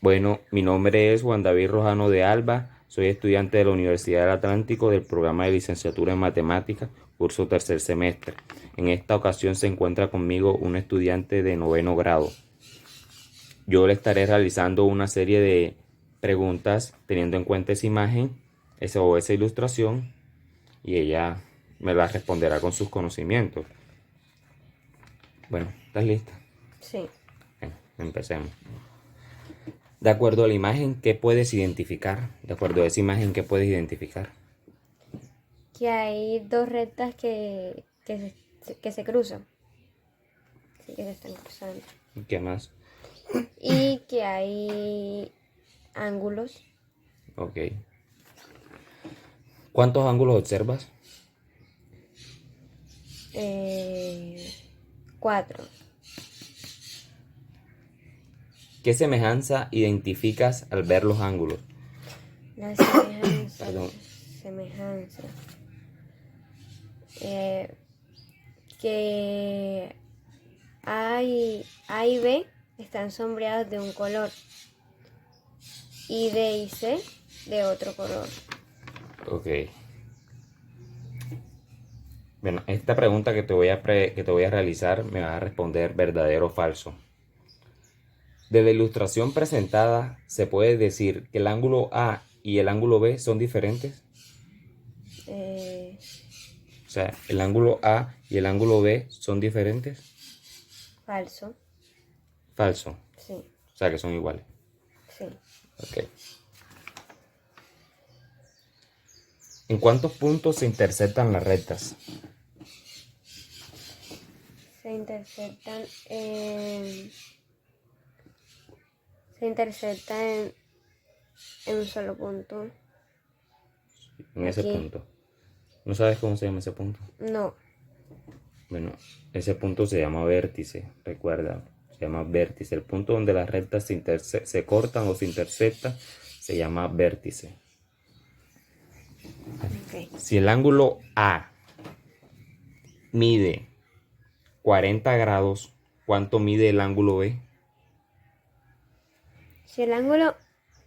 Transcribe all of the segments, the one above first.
Bueno, mi nombre es Juan David Rojano de Alba, soy estudiante de la Universidad del Atlántico del programa de licenciatura en matemáticas, curso tercer semestre. En esta ocasión se encuentra conmigo un estudiante de noveno grado. Yo le estaré realizando una serie de preguntas teniendo en cuenta esa imagen, esa ilustración, y ella me la responderá con sus conocimientos. Bueno, ¿estás lista? Sí, Bien, empecemos. De acuerdo a la imagen, ¿qué puedes identificar? De acuerdo a esa imagen, ¿qué puedes identificar? que hay dos rectas que se cruzan, sí, que se están cruzando. ¿Qué más? Y que hay ángulos, Ok. ¿Cuántos ángulos observas? 4. ¿Qué semejanza identificas al ver los ángulos? La semejanza, Perdón. semejanza. Eh, que A y B están sombreados de un color y D y C de otro color. Ok. Bueno, esta pregunta que te voy a realizar me vas a responder verdadero o falso. De la ilustración presentada, ¿se puede decir que el ángulo A y el ángulo B son diferentes? Eh, O sea, ¿el ángulo A y el ángulo B son diferentes? Falso, Falso. sí, O sea, que son iguales. sí. Ok. ¿En cuántos puntos se intersectan las rectas? Se interceptan en, se interceptan en un solo punto. En ese Aquí, punto. ¿No sabes cómo se llama ese punto? no. Bueno, ese punto se llama vértice, recuerda. Se llama vértice. El punto donde las rectas se cortan o se intersectan se llama vértice. Okay. Si el ángulo A mide 40 grados, ¿cuánto mide el ángulo B? Si el ángulo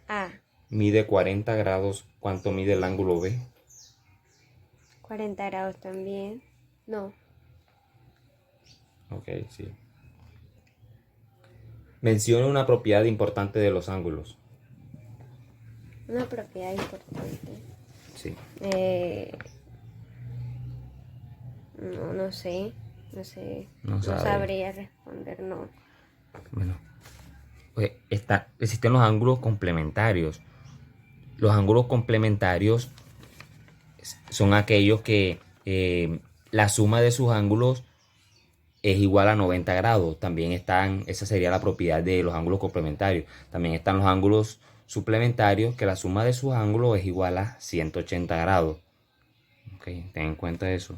A, Mide 40 grados, ¿cuánto mide el ángulo B? 40 grados también, no. Ok, sí. Menciona una propiedad importante de los ángulos. Una propiedad importante. Sí. Eh, no sé, No no sabe. sabría responder, no. Bueno, pues existen los ángulos complementarios. Los ángulos complementarios son aquellos que la suma de sus ángulos es igual a 90 grados. También esa sería la propiedad de los ángulos complementarios. También están los ángulos suplementarios, que la suma de sus ángulos es igual a 180 grados. Ok, ten en cuenta eso.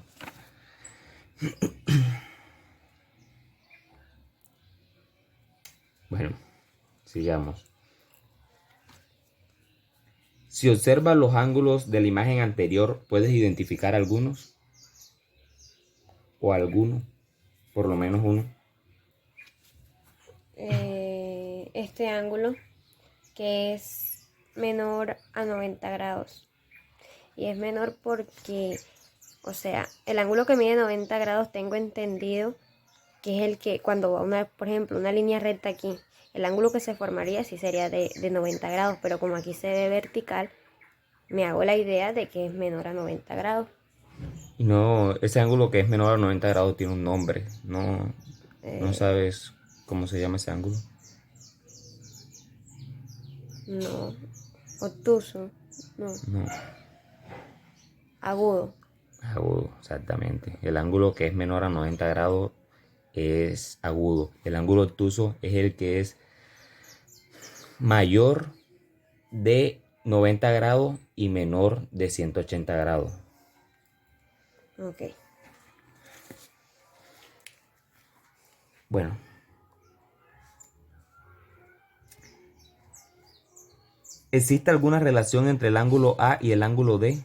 Bueno, sigamos. Si observas los ángulos de la imagen anterior, ¿puedes identificar algunos? ¿O alguno? Por lo menos uno. Este ángulo que es menor a 90 grados. Y es menor porque, o sea, el ángulo que mide 90 grados tengo entendido que es el que cuando va por ejemplo, una línea recta aquí, el ángulo que se formaría sí sería de 90 grados, pero como aquí se ve vertical, me hago la idea de que es menor a 90 grados. Y no, ese ángulo que es menor a 90 grados tiene un nombre. No, no Eh, sabes cómo se llama ese ángulo. no, obtuso, no, No, agudo. agudo, exactamente. El ángulo que es menor a 90 grados es agudo. El ángulo obtuso es el que es mayor de 90 grados y menor de 180 grados. Ok. Bueno, ¿existe alguna relación entre el ángulo A y el ángulo D?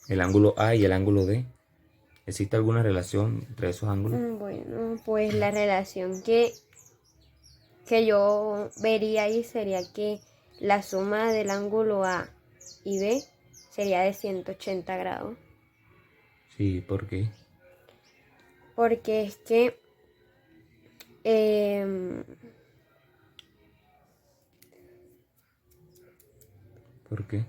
El ángulo A y el ángulo D. ¿Existe alguna relación entre esos ángulos? Bueno, pues la relación que que yo vería ahí sería que la suma del ángulo A y B sería de 180 grados. Sí, ¿por qué? Porque es que em, ¿Por qué?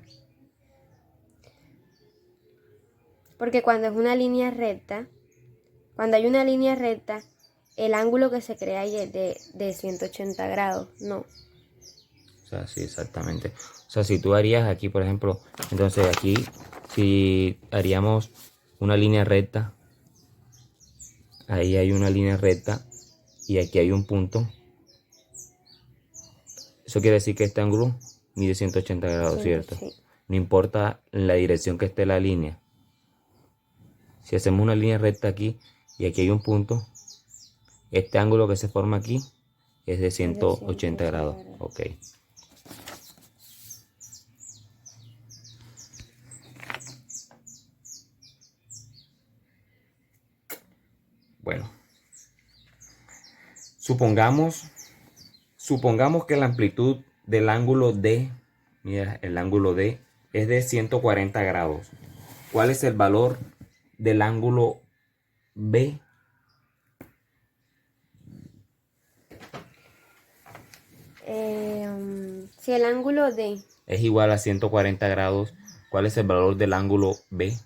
porque cuando es una línea recta, cuando hay una línea recta, el ángulo que se crea ahí es de 180 grados, ¿no? O sea, sí, exactamente. O sea, si tú harías aquí, por ejemplo, entonces aquí, si haríamos una línea recta, ahí hay una línea recta y aquí hay un punto. Eso quiere decir que este ángulo mide 180 grados, ¿cierto? Sí. No importa la dirección que esté la línea. Si hacemos una línea recta aquí y aquí hay un punto, este ángulo que se forma aquí es de 180 grados. Ok. Bueno, supongamos que la amplitud del ángulo D, mira, el ángulo D es de 140 grados. ¿Cuál es el valor del ángulo B? Si el ángulo D Es igual a 140 grados, ¿cuál es el valor del ángulo B?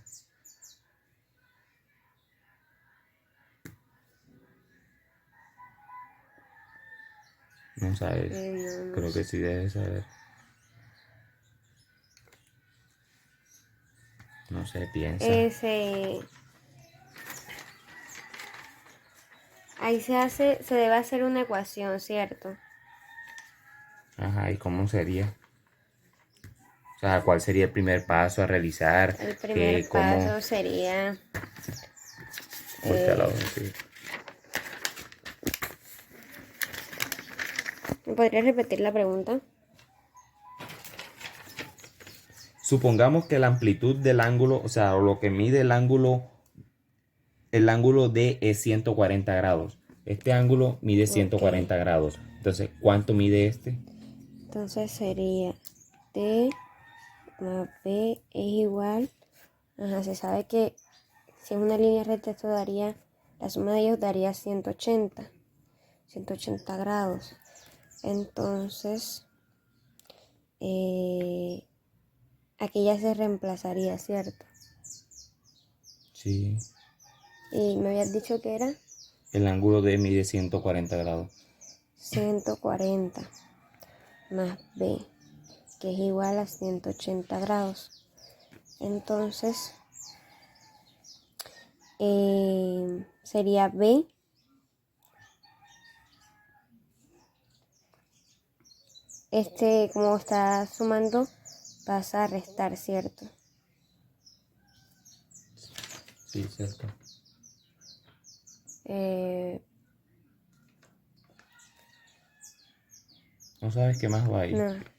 No sabes. no Creo que sí debes saber. No sé, piensa. Ahí se debe hacer una ecuación, ¿cierto? Ajá, ¿y cómo sería? O sea, ¿cuál sería el primer paso a realizar? El primer ¿Cómo? paso sería... Voltea la hoja, sí. ¿Me podrías repetir la pregunta? Supongamos que la amplitud del ángulo, o sea, lo que mide el ángulo D es 140 grados. Este ángulo mide 140 grados. Entonces, ¿cuánto mide este? Entonces sería D más B es igual. Ajá, se sabe que si es una línea recta esto daría, la suma de ellos daría 180 grados. Entonces, aquí ya se reemplazaría, ¿cierto? Sí. Y me habías dicho que era El ángulo D mide 140 grados. 140 más B, que es igual a 180 grados. Entonces, sería B como está sumando, pasa a restar, ¿cierto? Sí, cierto. ¿No sabes qué más va ahí? No.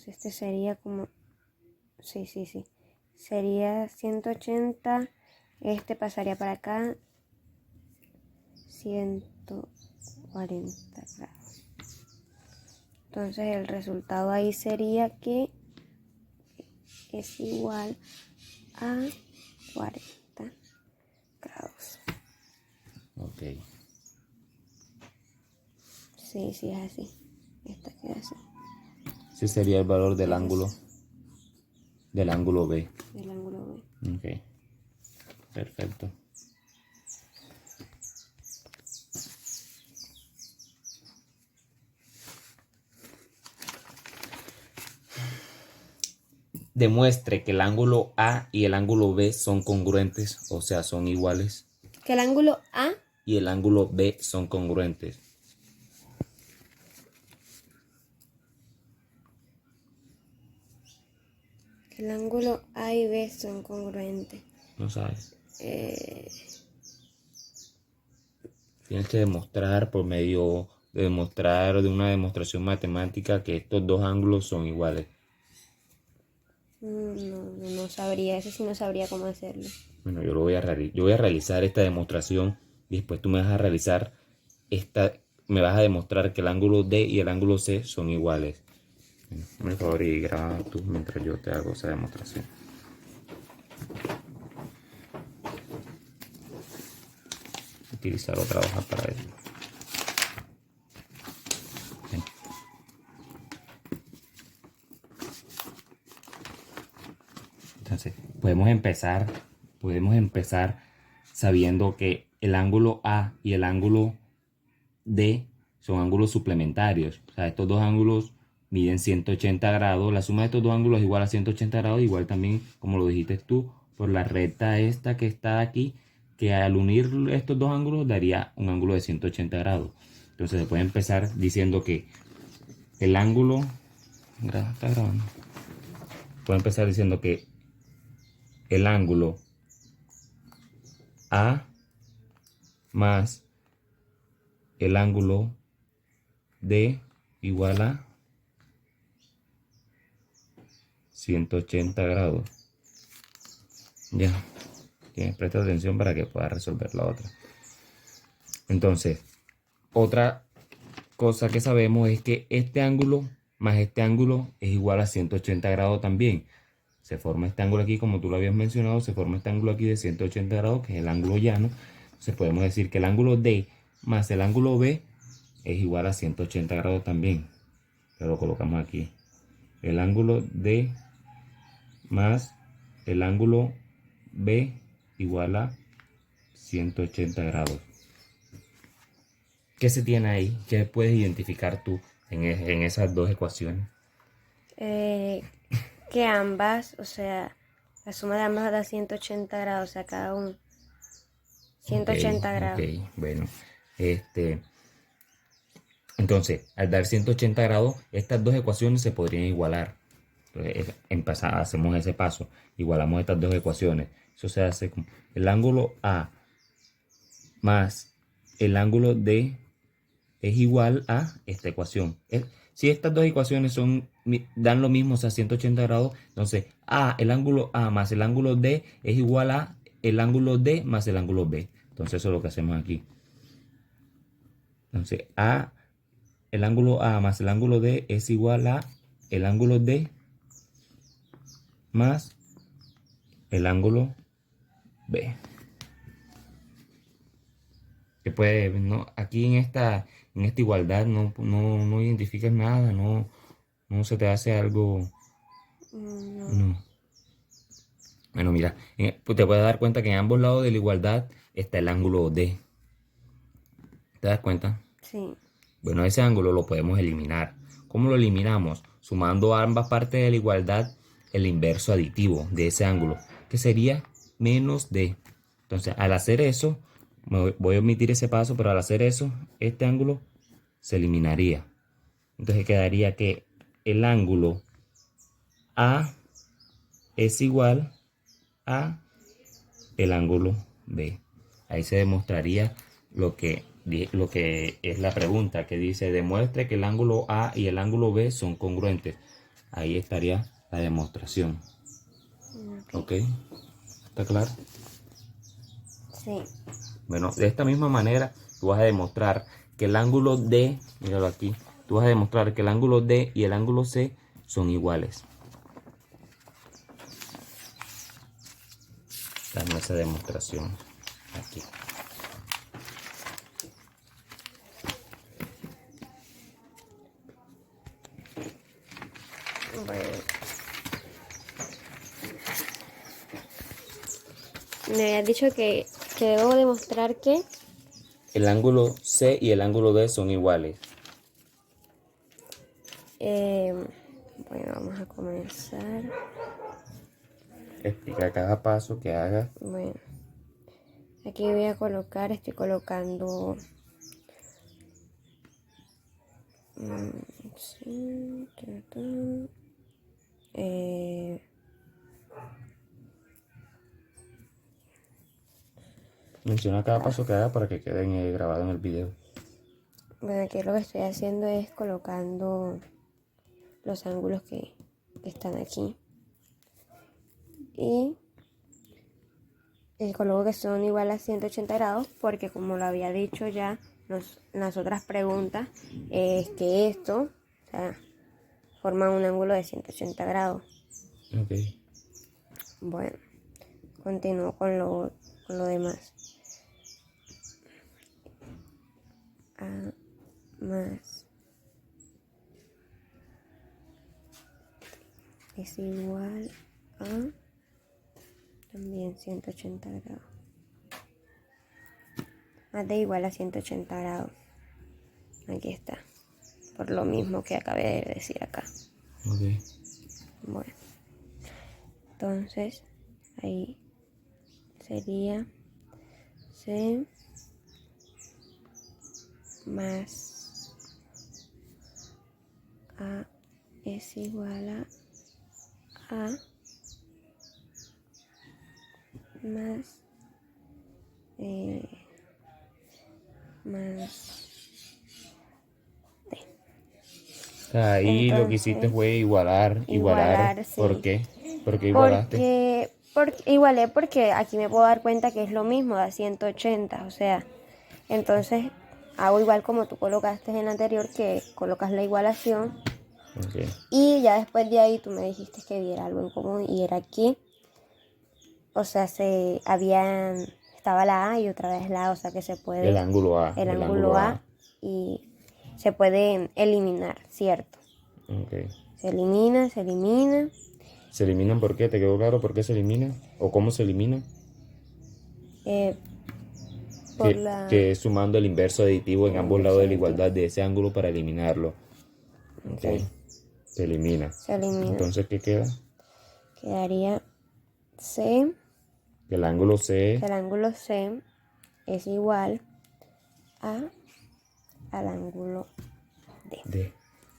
Este sería como... Sí. Sería 180. Este pasaría para acá. 140 grados. Entonces el resultado ahí sería que es igual a 40 grados. Ok. Sí, es así. Esta queda así. Ese sería el valor del ángulo B. Del ángulo B. Ok. Perfecto. Demuestre que el ángulo A y el ángulo B son congruentes, o sea, son iguales. Que el ángulo A y el ángulo B son congruentes. El ángulo A y B son congruentes. No sabes. Tienes que demostrar por medio de una demostración matemática que estos dos ángulos son iguales. No sabría, eso sí no sabría cómo hacerlo. Bueno, yo voy a realizar esta demostración y después tú me vas a realizar me vas a demostrar que el ángulo D y el ángulo C son iguales. Bueno, por favor y graba tú mientras yo te hago esa demostración. Utilizar otra hoja para eso. Bien. Entonces, podemos empezar sabiendo que el ángulo A y el ángulo D son ángulos suplementarios. O sea, estos dos ángulos miden 180 grados. La suma de estos dos ángulos es igual a 180 grados, igual también, como lo dijiste tú, por la recta esta que está aquí, que al unir estos dos ángulos daría un ángulo de 180 grados. Entonces se puede empezar diciendo que el ángulo... Está grabando. Puedo empezar diciendo que el ángulo A más el ángulo D igual a 180 grados. Ya, tienes, presta atención para que puedas resolver la otra. Entonces, otra cosa que sabemos es que este ángulo más este ángulo es igual a 180 grados también. Se forma este ángulo aquí, como tú lo habías mencionado, se forma este ángulo aquí de 180 grados, que es el ángulo llano. Entonces podemos decir que el ángulo D más el ángulo B es igual a 180 grados también. Pero lo colocamos aquí. El ángulo D más el ángulo B igual a 180 grados. ¿Qué se tiene ahí? ¿Qué puedes identificar tú en esas dos ecuaciones? Que ambas, o sea, la suma de ambas da 180 grados, o sea, cada uno. 180 grados. Ok, bueno. Entonces, al dar 180 grados, estas dos ecuaciones se podrían igualar. Entonces, hacemos ese paso. Igualamos estas dos ecuaciones. Eso se hace con el ángulo A más el ángulo D es igual a esta ecuación. Si estas dos ecuaciones dan lo mismo, o sea, 180 grados, entonces el ángulo A más el ángulo D es igual a el ángulo D más el ángulo B. Entonces eso es lo que hacemos aquí. Entonces el ángulo A más el ángulo D es igual a el ángulo D más el ángulo B. Que puede, no, aquí en esta igualdad no identificas nada, no se te hace algo. No. Bueno, mira, pues te puedes dar cuenta que en ambos lados de la igualdad está el ángulo D. ¿Te das cuenta? Sí. Bueno, ese ángulo lo podemos eliminar. ¿Cómo lo eliminamos? Sumando a ambas partes de la igualdad el inverso aditivo de ese ángulo, que sería menos D. Entonces, al hacer eso, voy a omitir ese paso, pero al hacer eso, este ángulo se eliminaría. Entonces quedaría que el ángulo A es igual a el ángulo B. Ahí se demostraría lo que es la pregunta, que dice: demuestre que el ángulo A y el ángulo B son congruentes. Ahí estaría la demostración. ¿Ok? ¿Está claro? Sí. Bueno, de esta misma manera tú vas a demostrar que el ángulo D, míralo aquí, tú vas a demostrar que el ángulo D y el ángulo C son iguales. Dame esa demostración aquí. Bueno. Me habías dicho que debo demostrar que El ángulo C y el ángulo D son iguales. bueno, vamos a comenzar. Explica cada paso que hagas. Bueno, aquí voy a colocar, estoy colocando sí, Menciona cada paso que hagas para que quede grabado en el video. bueno, aquí lo que estoy haciendo es colocando los ángulos que están aquí. Y coloco que son igual a 180 grados porque como lo había dicho ya en las otras preguntas, es que esto, o sea, forma un ángulo de 180 grados. Ok. Bueno, continúo con lo demás. A más es igual a también 180 grados. Más de igual a 180 grados. Aquí está. Por lo mismo que acabé de decir acá. Ok. Bueno. Entonces, ahí sería C más A es igual a más más D. Ahí lo que hiciste Entonces, fue igualar. igualar, ¿Por sí. qué? ¿Por qué igualaste? Porque igualé porque aquí me puedo dar cuenta que es lo mismo, da 180, o sea, entonces hago igual como tú colocaste en el anterior, que colocas la igualación Ok. y ya después de ahí tú me dijiste que hubiera algo en común y era aquí, o sea, estaba la A y otra vez la A, o sea que se puede El ángulo A. el El ángulo ángulo A A. y se puede eliminar, ¿cierto? Ok. Se elimina. ¿Se eliminan por qué? ¿Te quedó claro por qué se eliminan? ¿O cómo se eliminan? eh, por Que es sumando el inverso aditivo en el ambos lados inverso de la aditivo. igualdad de ese ángulo para eliminarlo. Ok. Ok, Se elimina. se elimina. Entonces, ¿qué queda? Quedaría C, El ángulo C. que el ángulo C es igual a al ángulo D. D.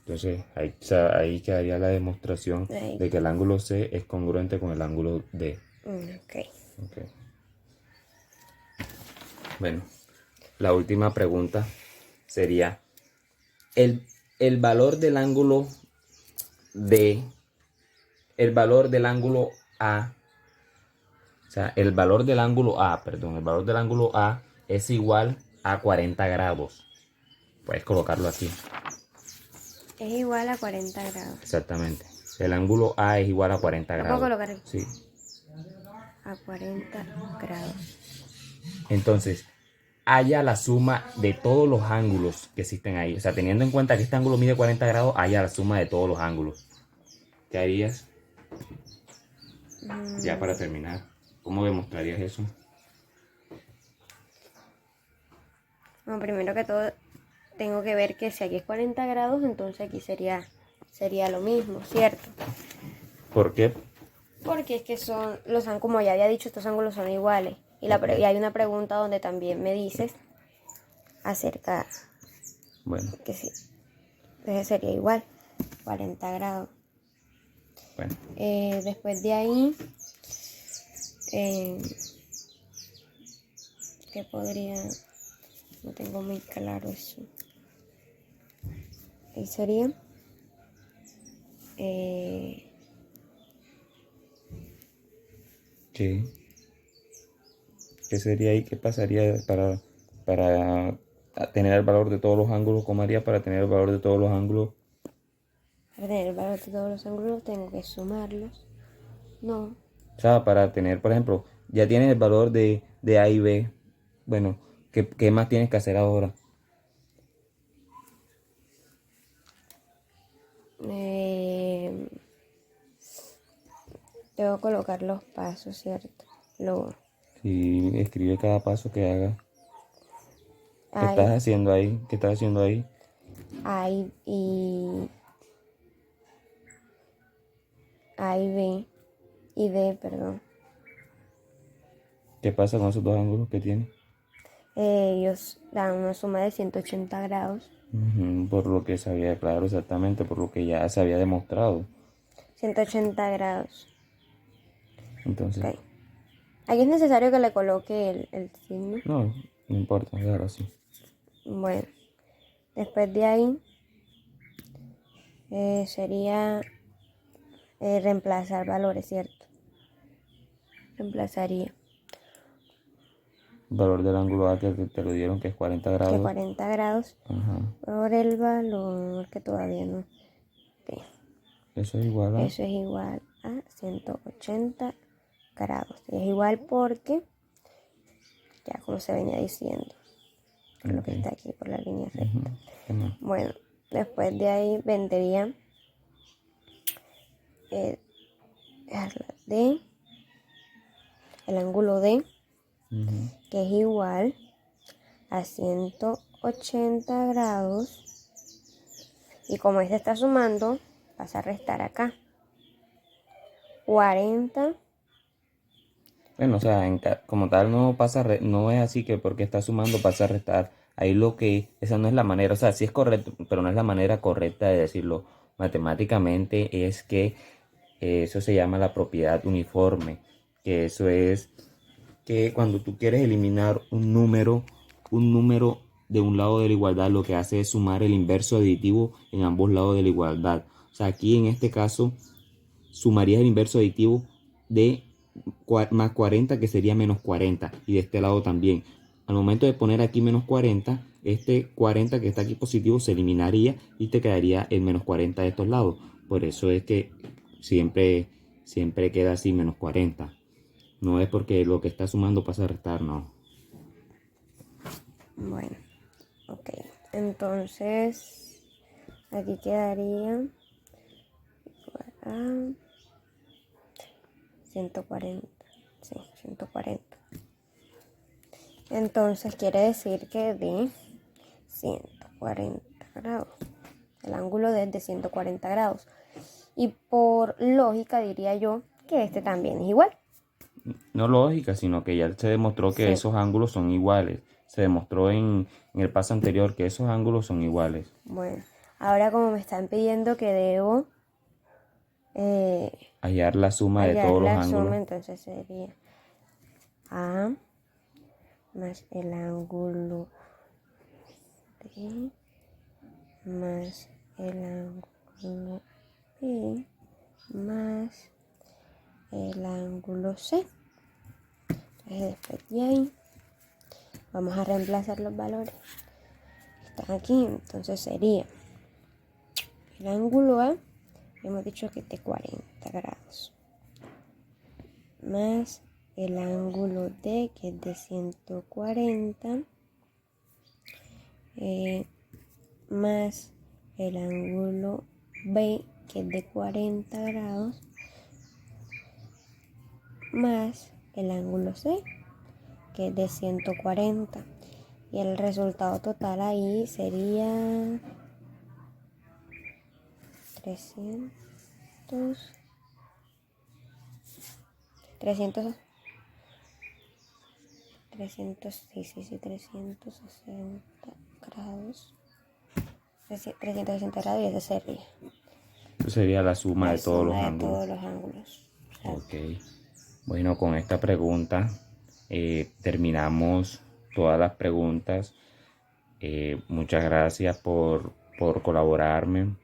Entonces, ahí quedaría la demostración Ahí. de que el ángulo C es congruente con el ángulo D. Ok. Ok. Bueno, la última pregunta sería, el valor del ángulo D, el valor del ángulo A, o sea, el valor del ángulo A, perdón, el valor del ángulo A es igual a 40 grados. Puedes colocarlo aquí. Es igual a 40 grados. Exactamente. El ángulo A es igual a 40 Lo puedo grados. colocar Sí. a 40 grados. Entonces, haya la suma de todos los ángulos que existen ahí. O sea, teniendo en cuenta que este ángulo mide 40 grados, haya la suma de todos los ángulos. ¿Qué harías? Ya para terminar, ¿cómo demostrarías eso? Bueno, primero que todo, tengo que ver que si aquí es 40 grados, entonces aquí sería lo mismo, ¿cierto? ¿Por qué? Porque es que como ya había dicho, estos ángulos son iguales. Y hay una pregunta donde también me dices acerca Bueno, que sí. Entonces sería igual, 40 grados. bueno. Después de ahí, eh, ¿qué podría? No tengo muy claro eso. Ahí sería. ¿Qué? ¿Qué sería ahí? ¿Qué pasaría para tener el valor de todos los ángulos? ¿Cómo haría para tener el valor de todos los ángulos? Para tener el valor de todos los ángulos tengo que sumarlos. No. O sea, para tener, por ejemplo, ya tienes el valor de A y B. Bueno, ¿qué más tienes que hacer ahora? Eh, Debo colocar los pasos, ¿cierto? Luego, Si escribe cada paso que hagas. ¿Qué estás hay, haciendo ahí? ¿Qué estás haciendo ahí? hay y A y B, y D, perdón. ¿Qué pasa con esos dos ángulos que tienes? Ellos dan una suma de 180 grados. Ujú, por lo que se había, claro, exactamente, por lo que ya se había demostrado. 180 grados. Entonces, Ok. Aquí es necesario que le coloque el signo. no importa, claro, así. Bueno, después de ahí sería reemplazar valores, ¿cierto? Reemplazaría El valor del ángulo A te lo dieron que es 40 que grados. 40 grados Ajá. por el valor que todavía no sé. Eso es igual a... Eso es igual a 180 grados. Y es igual porque, ya como se venía diciendo, lo que está aquí por la línea recta. ¿Qué más? Bueno, después de ahí vendría el ángulo D, que es igual a 180 grados. Y como este está sumando, vas a restar acá 40. Bueno, o sea, como tal no pasa, no es así que porque está sumando pasa a restar. Ahí esa no es la manera, o sea, sí es correcto, pero no es la manera correcta de decirlo. Matemáticamente es que eso se llama la propiedad uniforme, que eso es que cuando tú quieres eliminar un número de un lado de la igualdad, lo que hace es sumar el inverso aditivo en ambos lados de la igualdad. O sea, aquí en este caso sumarías el inverso aditivo de más 40, que sería menos 40, y de este lado también. Al momento de poner aquí menos 40, este 40 que está aquí positivo se eliminaría y te quedaría el menos 40 de estos lados. Por eso es que siempre queda así menos 40. No es porque lo que está sumando pasa a restar, no. Bueno, ok. Entonces, aquí quedaría igual a 140. Sí, 140. Entonces quiere decir que de 140 grados. El ángulo de 140 grados. Y por lógica diría yo que este también es igual. No lógica, sino que ya se demostró que Sí. esos ángulos son iguales. Se demostró en el paso anterior que esos ángulos son iguales. Bueno, ahora como me están pidiendo que debo Hallar la suma de hallar todos los la ángulos. suma, entonces sería A más el ángulo D más el ángulo B más el ángulo C. Entonces después de ahí vamos a reemplazar los valores que están aquí. Entonces sería el ángulo A, hemos dicho que es de 40 grados, más el ángulo D, que es de 140, más el ángulo B, que es de 40 grados, más el ángulo C, que es de 140. Y el resultado total ahí sería 300, 360 grados. 360 grados y ese sería Eso sería la suma la de todos los suma de ángulos. todos los ángulos. Ok. Bueno, con esta pregunta terminamos todas las preguntas. Muchas gracias por colaborarme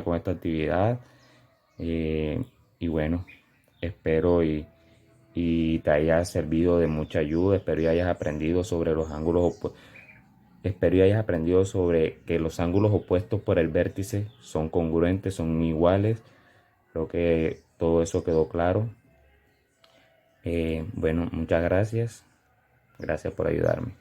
con esta actividad. Y bueno, espero y te haya servido de mucha ayuda. Espero y hayas aprendido sobre los ángulos Espero y hayas aprendido sobre que los ángulos opuestos por el vértice son congruentes, son iguales. Creo que todo eso quedó claro. Bueno, muchas gracias. Gracias por ayudarme.